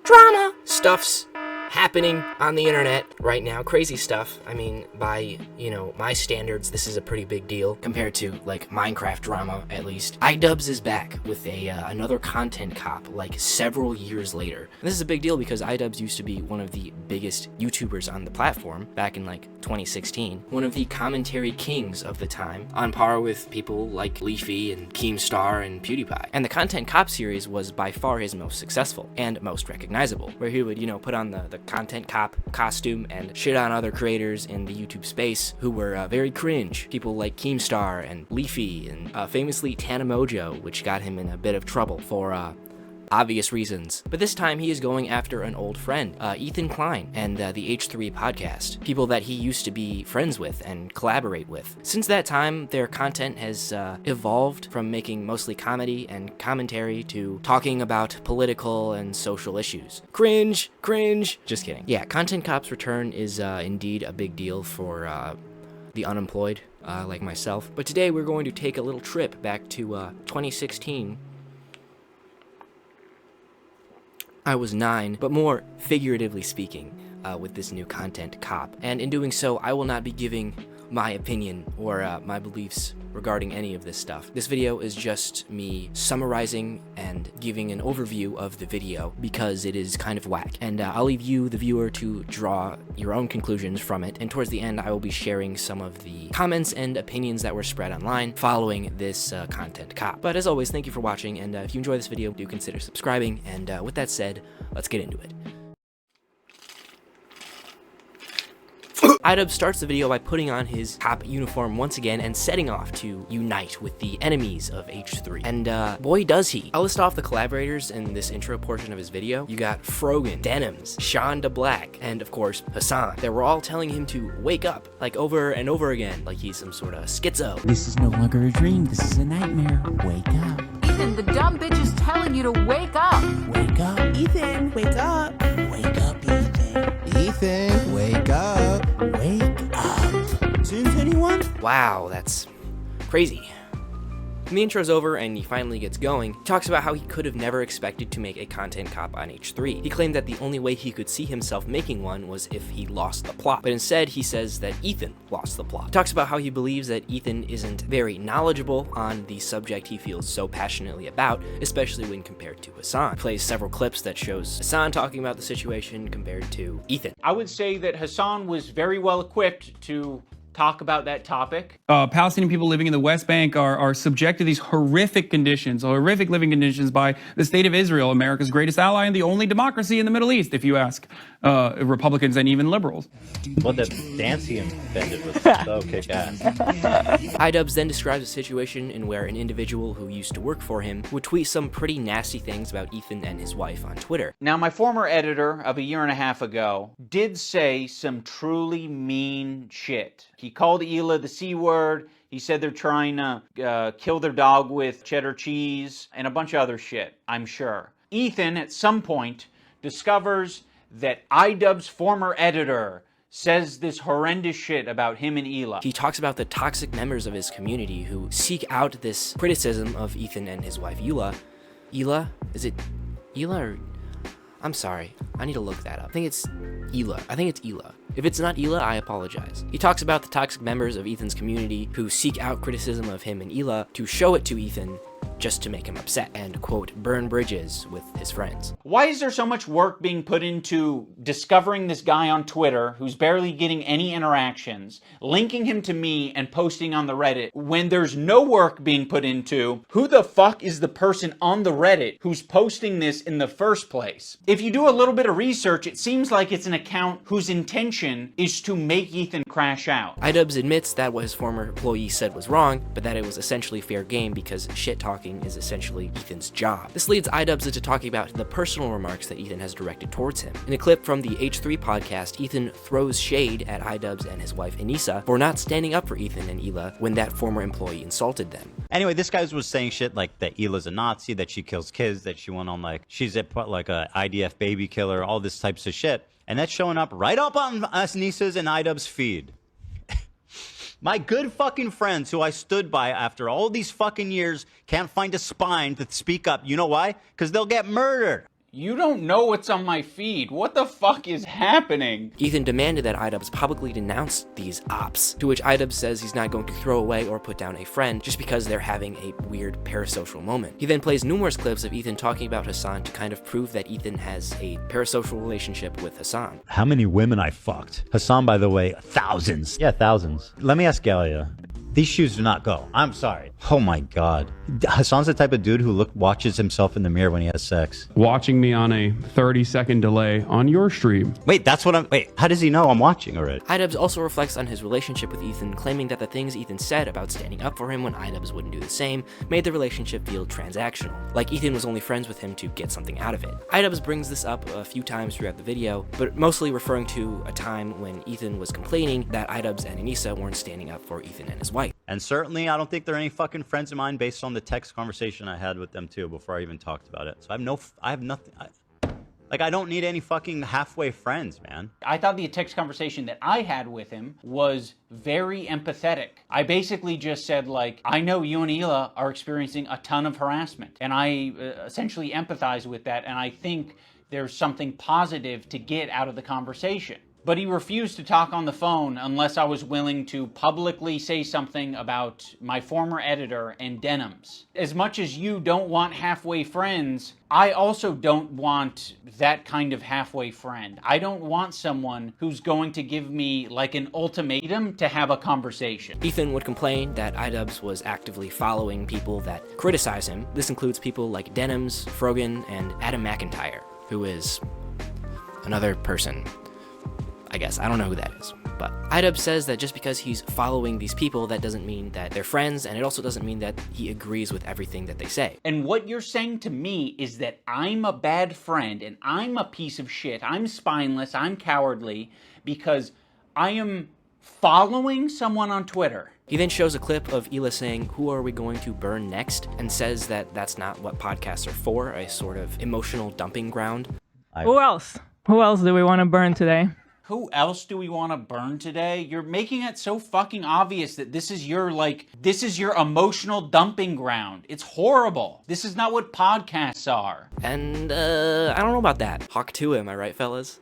drama. Stuff's happening on the internet right now. Crazy stuff. I mean, by, my standards, this is a pretty big deal compared to, like, Minecraft drama, at least. iDubbbz is back with another content cop, like, several years later. And this is a big deal because iDubbbz used to be one of the biggest YouTubers on the platform back in, like, 2016. One of the commentary kings of the time, on par with people like Leafy and Keemstar and PewDiePie. And the Content Cop series was by far his most successful and most recognizable, where he would, put on the Content Cop costume and shit on other creators in the YouTube space who were very cringe. People like Keemstar and Leafy and famously Tanamojo, which got him in a bit of trouble for obvious reasons. But this time he is going after an old friend, Ethan Klein, and the H3 podcast, people that he used to be friends with and collaborate with. Since that time, their content has evolved from making mostly comedy and commentary to talking about political and social issues. Cringe, cringe. Just kidding. Yeah, Content Cop's return is indeed a big deal for the unemployed, like myself. But today we're going to take a little trip back to 2016. I was 9, but more figuratively speaking, with this new Content Cop. And in doing so, I will not be giving my opinion or my beliefs regarding any of this stuff. This video is just me summarizing and giving an overview of the video because it is kind of whack. And I'll leave you, the viewer, to draw your own conclusions from it. And towards the end, I will be sharing some of the comments and opinions that were spread online following this Content Cop. But as always, thank you for watching, and if you enjoy this video, do consider subscribing. And with that said, let's get into it. iDubbbz starts the video by putting on his cop uniform once again and setting off to unite with the enemies of H3. And boy does he. I'll list off the collaborators in this intro portion of his video. You got Frogan, Denims, Sean DeBlack, and of course Hassan. They were all telling him to wake up, like over and over again, like he's some sort of schizo. This is no longer a dream, this is a nightmare. Wake up. Ethan, the dumb bitch is telling you to wake up. Wake up. Ethan, wake up. Wake up, Ethan. Ethan, wake up. Wake up. Since anyone? Wow, that's crazy. When the intro's over and he finally gets going, he talks about how he could have never expected to make a Content Cop on H3. He claimed that the only way he could see himself making one was if he lost the plot. But instead, he says that Ethan lost the plot. He talks about how he believes that Ethan isn't very knowledgeable on the subject he feels so passionately about, especially when compared to Hassan. He plays several clips that shows Hassan talking about the situation compared to Ethan. I would say that Hassan was very well equipped to talk about that topic. Palestinian people living in the West Bank are subject to these horrific conditions, horrific living conditions by the state of Israel, America's greatest ally and the only democracy in the Middle East, if you ask Republicans and even liberals. Well, that dance he invented was so kick-ass. iDubbbz then describes a situation in where an individual who used to work for him would tweet some pretty nasty things about Ethan and his wife on Twitter. Now, my former editor of a year and a half ago did say some truly mean shit. He called Hila the C word. He said they're trying to kill their dog with cheddar cheese and a bunch of other shit, I'm sure. Ethan, at some point, discovers that iDubbbz's former editor says this horrendous shit about him and Hila. He talks about the toxic members of his community who seek out this criticism of Ethan and his wife Hila. Hila? Is it Hila or... I'm sorry, I need to look that up. I think it's Hila. I think it's Hila. If it's not Hila, I apologize. He talks about the toxic members of Ethan's community who seek out criticism of him and Hila to show it to Ethan just to make him upset and, quote, burn bridges with his friends. Why is there so much work being put into discovering this guy on Twitter who's barely getting any interactions, linking him to me and posting on the Reddit, when there's no work being put into who the fuck is the person on the Reddit who's posting this in the first place? If you do a little bit of research, it seems like it's an account whose intention is to make Ethan crash out. iDubbbz admits that what his former employee said was wrong, but that it was essentially fair game because shit-talking is essentially Ethan's job. This leads iDubbbz into talking about the personal remarks that Ethan has directed towards him. In a clip from the H3 podcast, Ethan throws shade at iDubbbz and his wife Anissa for not standing up for Ethan and Hila when that former employee insulted them. Anyway, this guy was saying shit like that Hila's a Nazi, that she kills kids, that she went on like, she's a IDF baby killer, all this types of shit. And that's showing up right up on Anissa's and iDubbbz's feed. My good fucking friends who I stood by after all these fucking years can't find a spine to speak up. You know why? Because they'll get murdered. You don't know what's on my feed. What the fuck is happening? Ethan demanded that iDubbbz publicly denounce these ops, to which iDubbbz says he's not going to throw away or put down a friend just because they're having a weird parasocial moment. He then plays numerous clips of Ethan talking about Hasan to kind of prove that Ethan has a parasocial relationship with Hasan. How many women I fucked? Hasan, by the way, thousands. Yeah, thousands. Let me ask Galia. These shoes do not go. I'm sorry. Oh my God. Hasan's the type of dude who watches himself in the mirror when he has sex. Watching me on a 30-second delay on your stream. Wait, how does he know I'm watching already? iDubbbz also reflects on his relationship with Ethan, claiming that the things Ethan said about standing up for him when iDubbbz wouldn't do the same made the relationship feel transactional, like Ethan was only friends with him to get something out of it. iDubbbz brings this up a few times throughout the video, but mostly referring to a time when Ethan was complaining that iDubbbz and Anissa weren't standing up for Ethan and his wife. And certainly, I don't think they're any fucking friends of mine based on the text conversation I had with them too before I even talked about it. So I have nothing. I don't need any fucking halfway friends, man. I thought the text conversation that I had with him was very empathetic. I basically just said, like, I know you and Hila are experiencing a ton of harassment, and I essentially empathize with that, and I think there's something positive to get out of the conversation. But he refused to talk on the phone unless I was willing to publicly say something about my former editor and denims. As much as you don't want halfway friends, I also don't want that kind of halfway friend. I don't want someone who's going to give me like an ultimatum to have a conversation. Ethan would complain that iDubbbz was actively following people that criticize him. This includes people like Denims, Frogan, and Adam McIntyre, who is another person. I guess. I don't know who that is. But iDubbbz says that just because he's following these people, that doesn't mean that they're friends, and it also doesn't mean that he agrees with everything that they say. And what you're saying to me is that I'm a bad friend, and I'm a piece of shit, I'm spineless, I'm cowardly, because I am following someone on Twitter. He then shows a clip of Hila saying, "Who are we going to burn next?" and says that that's not what podcasts are for, a sort of emotional dumping ground. Who else? Who else do we want to burn today? Who else do we want to burn today? You're making it so fucking obvious that this is your emotional dumping ground. It's horrible. This is not what podcasts are. And, I don't know about that. Hawk to him, am I right, fellas?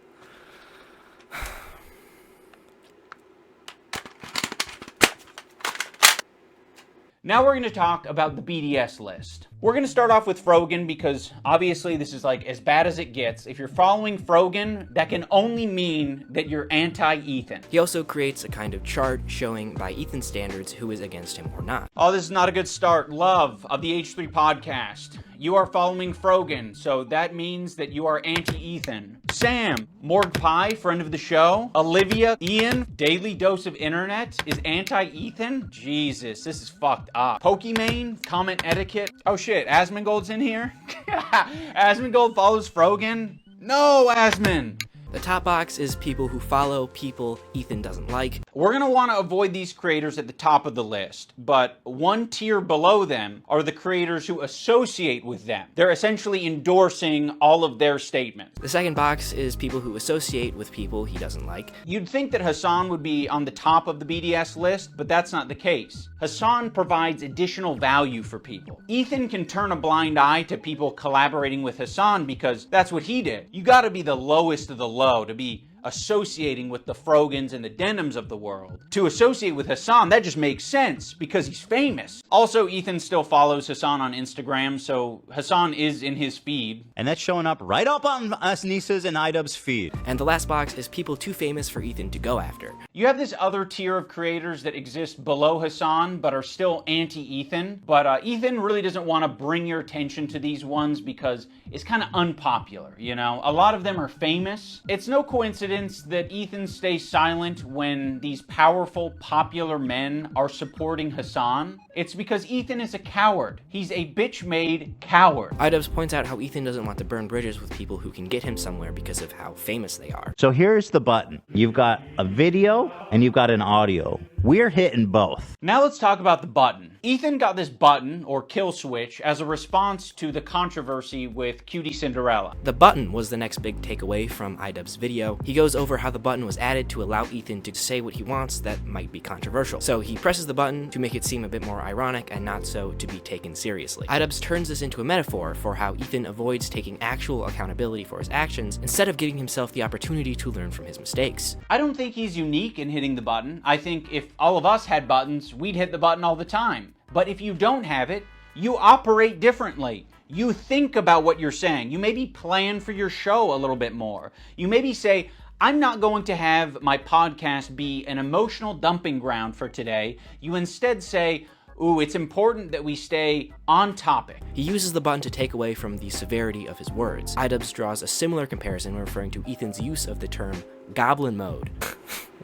Now we're going to talk about the BDS list. We're going to start off with Frogan because obviously this is like as bad as it gets. If you're following Frogan, that can only mean that you're anti-Ethan. He also creates a kind of chart showing by Ethan's standards who is against him or not. Oh, this is not a good start. Love of the H3 podcast. You are following Frogan, so that means that you are anti-Ethan. Sam, Morg Pie, friend of the show. Olivia, Ian, Daily Dose of Internet is anti-Ethan? Jesus, this is fucked up. Pokimane, comment etiquette. Oh shit, Asmongold's in here? Asmongold follows Frogan? No, Asmon! The top box is people who follow people Ethan doesn't like. We're going to want to avoid these creators at the top of the list, but one tier below them are the creators who associate with them. They're essentially endorsing all of their statements. The second box is people who associate with people he doesn't like. You'd think that Hasan would be on the top of the BDS list, but that's not the case. Hasan provides additional value for people. Ethan can turn a blind eye to people collaborating with Hasan because that's what he did. You gotta be the lowest of the low to be associating with the Frogans and the Denims of the world. To associate with Hasan, that just makes sense because he's famous. Also, Ethan still follows Hasan on Instagram, so Hasan is in his feed. And that's showing up right up on Anissa's and iDubbbz's feed. And the last box is people too famous for Ethan to go after. You have this other tier of creators that exist below Hasan but are still anti-Ethan. But Ethan really doesn't want to bring your attention to these ones because it's kind of unpopular, you know? A lot of them are famous. It's no coincidence that Ethan stays silent when these powerful, popular men are supporting Hasan. It's because Ethan is a coward. He's a bitch-made coward. iDubbbz points out how Ethan doesn't want to burn bridges with people who can get him somewhere because of how famous they are. So here's the button. You've got a video and you've got an audio. We're hitting both. Now let's talk about the button. Ethan got this button, or kill switch, as a response to the controversy with Cutie Cinderella. The button was the next big takeaway from iDubbbz's video. He goes over how the button was added to allow Ethan to say what he wants that might be controversial. So he presses the button to make it seem a bit more ironic and not so to be taken seriously. iDubbbz turns this into a metaphor for how Ethan avoids taking actual accountability for his actions instead of giving himself the opportunity to learn from his mistakes. I don't think he's unique in hitting the button. I think if all of us had buttons, we'd hit the button all the time. But if you don't have it, you operate differently. You think about what you're saying. You maybe plan for your show a little bit more. You maybe say, I'm not going to have my podcast be an emotional dumping ground for today. You instead say, ooh, it's important that we stay on topic. He uses the button to take away from the severity of his words. iDubbbz draws a similar comparison when referring to Ethan's use of the term goblin mode.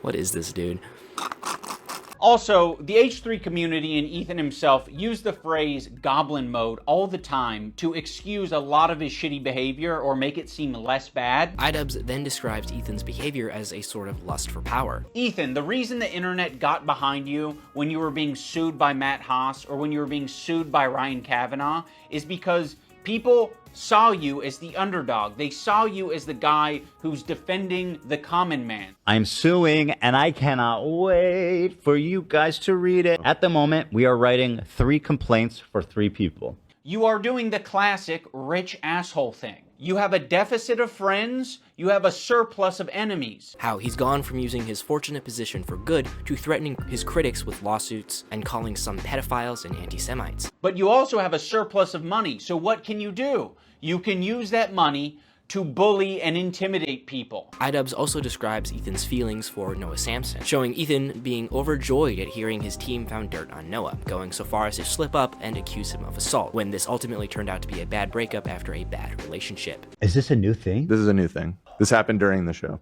What is this, dude? Also, the H3 community and Ethan himself use the phrase goblin mode all the time to excuse a lot of his shitty behavior or make it seem less bad. iDubbbz then describes Ethan's behavior as a sort of lust for power. Ethan, the reason the internet got behind you when you were being sued by Matt Haas or when you were being sued by Ryan Kavanaugh is because people saw you as the underdog. They saw you as the guy who's defending the common man. I'm suing, and I cannot wait for you guys to read it. At the moment, we are writing 3 complaints for 3 people. You are doing the classic rich asshole thing. You have a deficit of friends, you have a surplus of enemies. How he's gone from using his fortunate position for good to threatening his critics with lawsuits and calling some pedophiles and anti-Semites. But you also have a surplus of money, so what can you do? You can use that money to bully and intimidate people. iDubbbz also describes Ethan's feelings for Noah Samsen, showing Ethan being overjoyed at hearing his team found dirt on Noah, going so far as to slip up and accuse him of assault, when this ultimately turned out to be a bad breakup after a bad relationship. Is this a new thing? This is a new thing. This happened during the show.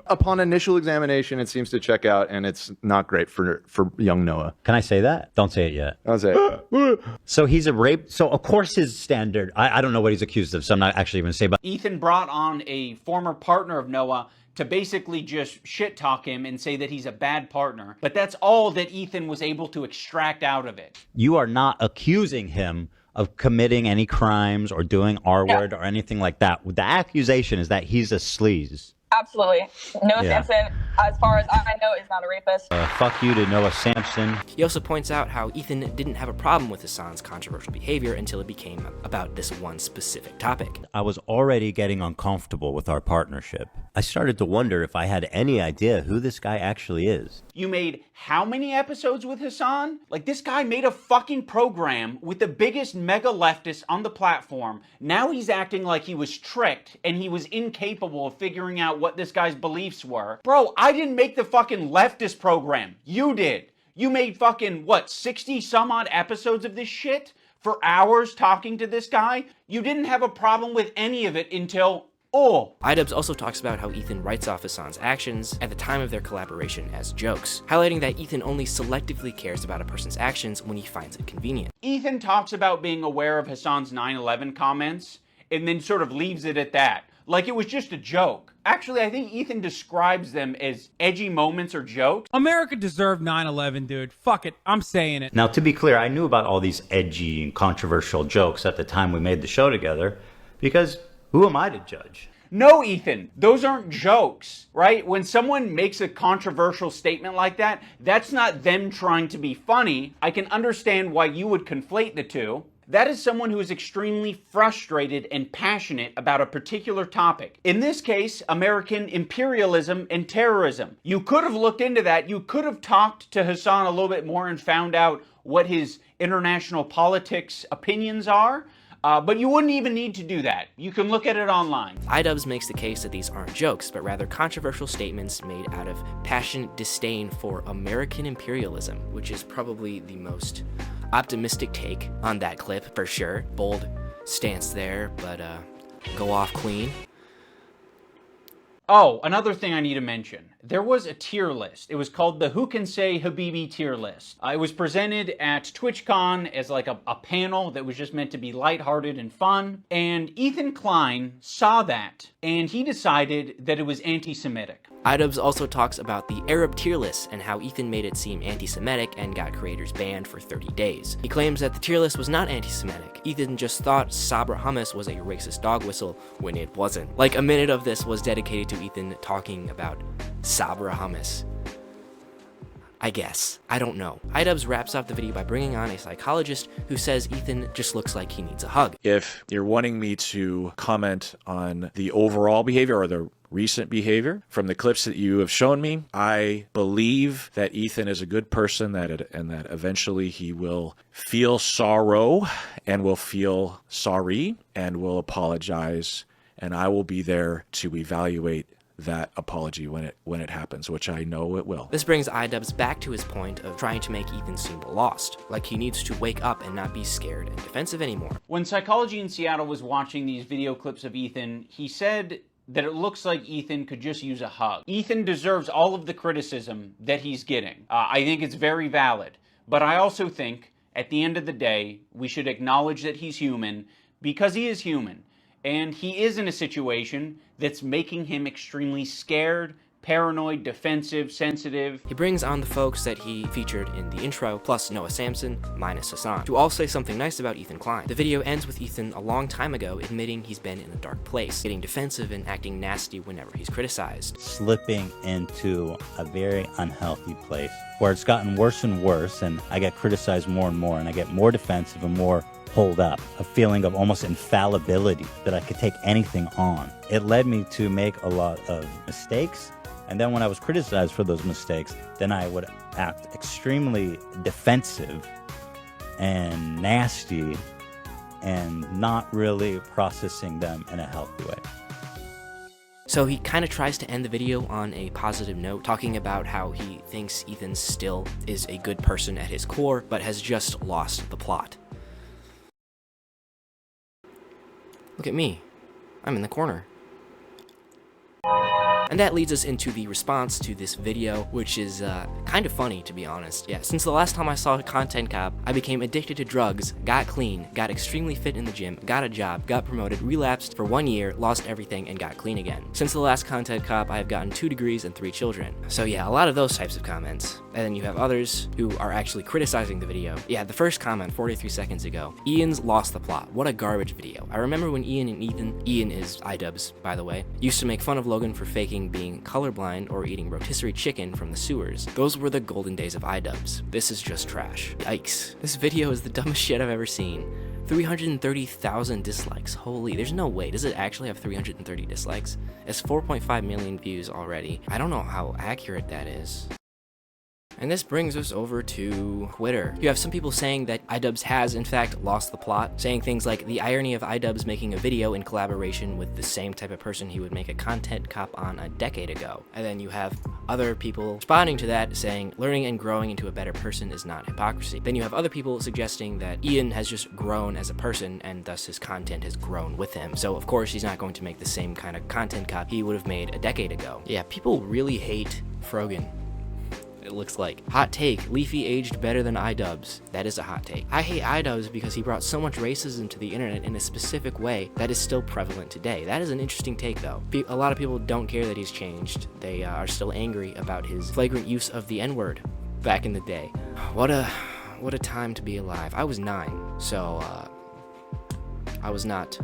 Upon initial examination, it seems to check out, and it's not great for young Noah. Can I say that? Don't say it yet. I'll say it. So he's a rape. So of course his standard. I don't know what he's accused of, so I'm not actually going to say. But Ethan brought on a former partner of Noah to basically just shit talk him and say that he's a bad partner. But that's all that Ethan was able to extract out of it. you are not accusing him of committing any crimes or doing R-word or anything like that. The accusation is that he's a sleaze. Absolutely. Noah Yeah. Samsen, as far as I know, is not a rapist. Fuck you to Noah Samsen. He also points out how Ethan didn't have a problem with Hassan's controversial behavior until it became about this one specific topic. I was already getting uncomfortable with our partnership. I started to wonder if I had any idea who this guy actually is. You made how many episodes with Hassan? Like, this guy made a fucking program with the biggest mega leftist on the platform. Now he's acting like he was tricked and he was incapable of figuring out what this guy's beliefs were. Bro, I didn't make the fucking leftist program. You did. You made fucking, what, 60 some odd episodes of this shit? For hours talking to this guy? You didn't have a problem with any of it until... Oh. iDubbbz also talks about how Ethan writes off Hassan's actions at the time of their collaboration as jokes, highlighting that Ethan only selectively cares about a person's actions when he finds it convenient. Ethan talks about being aware of Hassan's 9/11 comments and then sort of leaves it at that. Like it was just a joke. Actually, I think Ethan describes them as edgy moments or jokes. America deserved 9/11, dude. Fuck it. I'm saying it. Now, to be clear, I knew about all these edgy and controversial jokes at the time we made the show together, because who am I to judge? No, Ethan, those aren't jokes, right? When someone makes a controversial statement like that, that's not them trying to be funny. I can understand why you would conflate the two. That is someone who is extremely frustrated and passionate about a particular topic. In this case, American imperialism and terrorism. You could have looked into that. You could have talked to Hassan a little bit more and found out what his international politics opinions are. But you wouldn't even need to do that. You can look at it online. iDubbbz makes the case that these aren't jokes, but rather controversial statements made out of passionate disdain for American imperialism, which is probably the most optimistic take on that clip, for sure. Bold stance there, but go off, Queen. Oh, another thing I need to mention. There was a tier list. It was called the Who Can Say Habibi tier list. It was presented at TwitchCon as like a panel that was just meant to be lighthearted and fun. And Ethan Klein saw that, and he decided that it was anti-Semitic. iDubbbz also talks about the Arab tier list and how Ethan made it seem anti-Semitic and got creators banned for 30 days. He claims that the tier list was not anti-Semitic. Ethan just thought Sabra hummus was a racist dog whistle when it wasn't. Like a minute of this was dedicated to Ethan talking about Sabra hummus. I guess. I don't know. iDubbbz wraps up the video by bringing on a psychologist who says Ethan just looks like he needs a hug. If you're wanting me to comment on the overall behavior or the recent behavior from the clips that you have shown me, I believe that Ethan is a good person and that eventually he will feel sorrow and will feel sorry and will apologize, and I will be there to evaluate that apology when it happens, which I know it will. This brings iDubbbz back to his point of trying to make Ethan seem lost, like he needs to wake up and not be scared and defensive anymore. When Psychology in Seattle was watching these video clips of Ethan, he said that it looks like Ethan could just use a hug. Ethan deserves all of the criticism that he's getting. I think it's very valid, but I also think at the end of the day, we should acknowledge that he's human because he is human. And he is in a situation that's making him extremely scared, paranoid, defensive, sensitive. He brings on the folks that he featured in the intro, plus Noah Samsen, minus Hassan, to all say something nice about Ethan Klein. The video ends with Ethan a long time ago admitting he's been in a dark place, getting defensive and acting nasty whenever he's criticized. Slipping into a very unhealthy place where it's gotten worse and worse, and I get criticized more and more, and I get more defensive and more hold up, a feeling of almost infallibility, that I could take anything on. It led me to make a lot of mistakes, and then when I was criticized for those mistakes, then I would act extremely defensive and nasty and not really processing them in a healthy way. So he kind of tries to end the video on a positive note, talking about how he thinks Ethan still is a good person at his core, but has just lost the plot. Look at me. I'm in the corner. And that leads us into the response to this video, which is kind of funny, to be honest. Yeah, since the last time I saw Content Cop, I became addicted to drugs, got clean, got extremely fit in the gym, got a job, got promoted, relapsed for 1 year, lost everything, and got clean again. Since the last Content Cop, I have gotten 2 degrees and 3 children. So yeah, a lot of those types of comments. And then you have others who are actually criticizing the video. Yeah, the first comment 43 seconds ago. Ian's lost the plot. What a garbage video. I remember when Ian and Ethan, Ian is iDubbbz, by the way, used to make fun of Logan for faking being colorblind or eating rotisserie chicken from the sewers. Those were the golden days of iDubbbz. This is just trash. Yikes. This video is the dumbest shit I've ever seen. 330,000 dislikes. Holy, there's no way. Does it actually have 330 dislikes? It's 4.5 million views already. I don't know how accurate that is. And this brings us over to Twitter. You have some people saying that iDubbbz has, in fact, lost the plot, saying things like the irony of iDubbbz making a video in collaboration with the same type of person he would make a Content Cop on a decade ago. And then you have other people responding to that, saying learning and growing into a better person is not hypocrisy. Then you have other people suggesting that Ian has just grown as a person, and thus his content has grown with him. So, of course, he's not going to make the same kind of Content Cop he would have made a decade ago. Yeah, people really hate Frogan. It looks like. Hot take, Leafy aged better than iDubbbz. That is a hot take. I hate iDubbbz because he brought so much racism to the internet in a specific way that is still prevalent today. That is an interesting take though. A lot of people don't care that he's changed. They are still angry about his flagrant use of the N-word back in the day. What a time to be alive. I was 9, so I was not,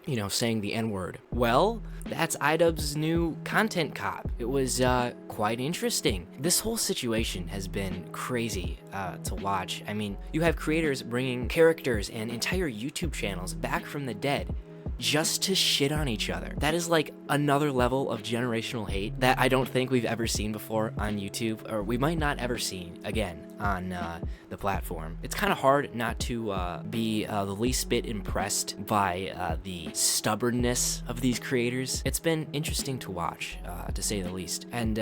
you know, saying the N-word. Well, that's iDubbbz's new Content Cop. It was quite interesting. This whole situation has been crazy to watch. I mean, you have creators bringing characters and entire YouTube channels back from the dead just to shit on each other. That is like another level of generational hate that I don't think we've ever seen before on YouTube, or we might not ever see again on the platform. It's kind of hard not to be the least bit impressed by the stubbornness of these creators. It's been interesting to watch, to say the least. And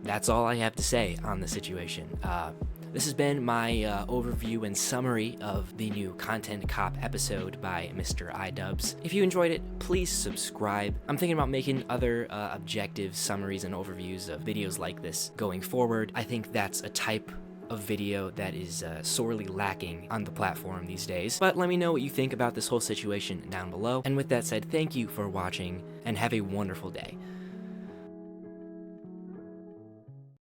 that's all I have to say on the situation. This has been my overview and summary of the new Content Cop episode by Mr. iDubbbz. If you enjoyed it, please subscribe. I'm thinking about making other objective summaries and overviews of videos like this going forward. I think that's a type of video that is sorely lacking on the platform these days. But let me know what you think about this whole situation down below. And with that said, thank you for watching and have a wonderful day.